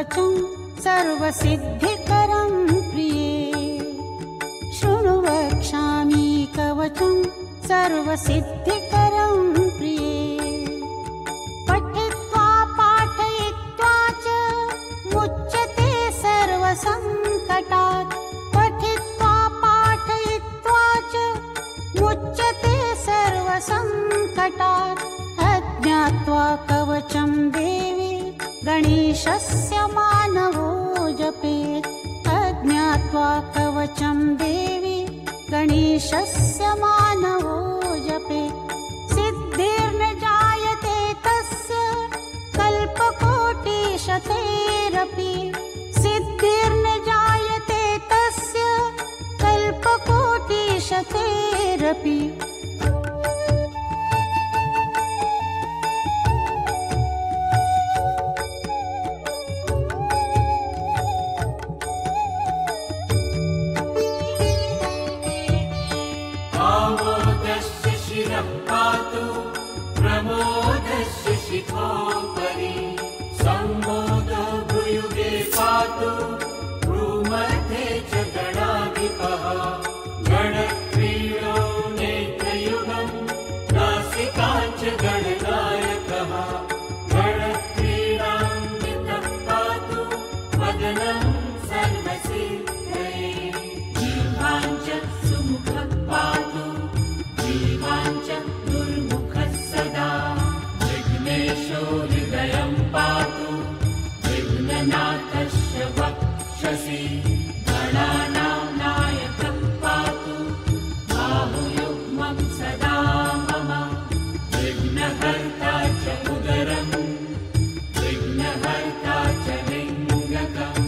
कवचं सर्वसिद्धिकरं प्रिये। शृणु वक्ष्यामि कवचं सर्वसिद्धिकरं प्रिये। पठित्वा पाठयित्वा च मुच्यते सर्वसङ्कटात्। पठित्वा पाठयित्वा च मुच्यते सर्वसङ्कटात्। अज्ञात्वा कवचं देवी गणेशस्य मानवो जपेत्। अज्ञात्वा कवचं देवी गणेशस्य मानवो जपेत्। सिद्धिर्न जायते तस्य कल्पकोटिशतैरपि। सिद्धिर्न जायते तस्य कल्पकोटिशतैरपि। पातु प्रमोदस्य शिखोपरि। सम्मोदो भ्रूयुगे पातु भ्रूमध्ये च गणाधिपः। गणक्रीडो नेत्रयुगं नासिका च गणनायकः। गणक्रीडान्वितः पातु वदनं सर्वसिद्धये। जीवाञ्च सुमुखः पातु जीवाञ्च दुर्मुखः सदा। विघ्नेशो हृदयं पातु विघ्ननाथस्य वक्षसि। गणानां नायकः पातु बाहुयुग्मं सदा मम। विघ्नहर्ता च उदरं विघ्नहर्ता च लिङ्गकम्।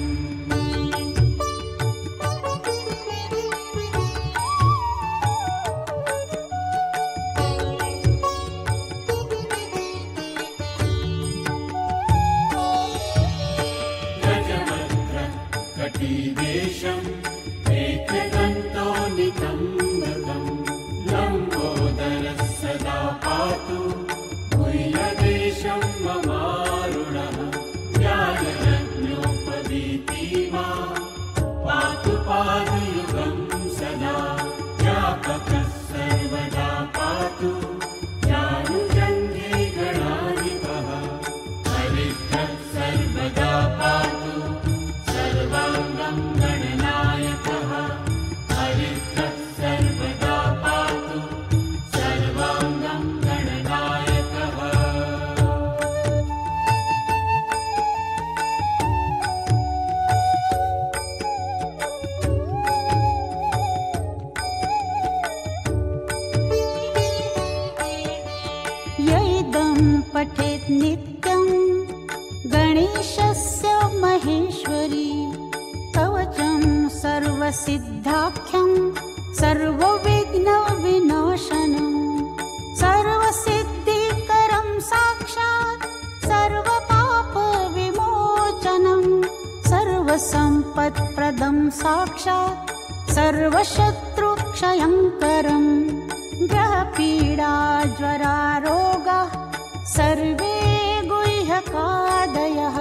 देशं एकदन्तो नितम्बकं। लम्बोदरः सदा पातु गुह्यदेशं ममारुणः। ज्ञानरत्नोपवीतिमा पातु पादयुगं सदा। व्यापकः सर्वदा पातु जानुजङ्घे गणाधिपः। हरिद्रः सर्वदा पातु सर्वाङ्गं गणनायकः। हरिद्रः सर्वदा पातु सर्वाङ्गं गणनायकः। यैदं पठेत् नित्यं गणेशस्य महेश्वरी। कवचं सर्वसिद्धाख्यं सर्वविघ्नविनाशनं। सर्वसिद्धिकरं साक्षात् सर्वपापविमोचनं। सर्वसम्पत्प्रदं साक्षात् सर्वशत्रुक्षयङ्करं। ग्रहपीडा ज्वरारोगाः सर्वे गुह्यकादयः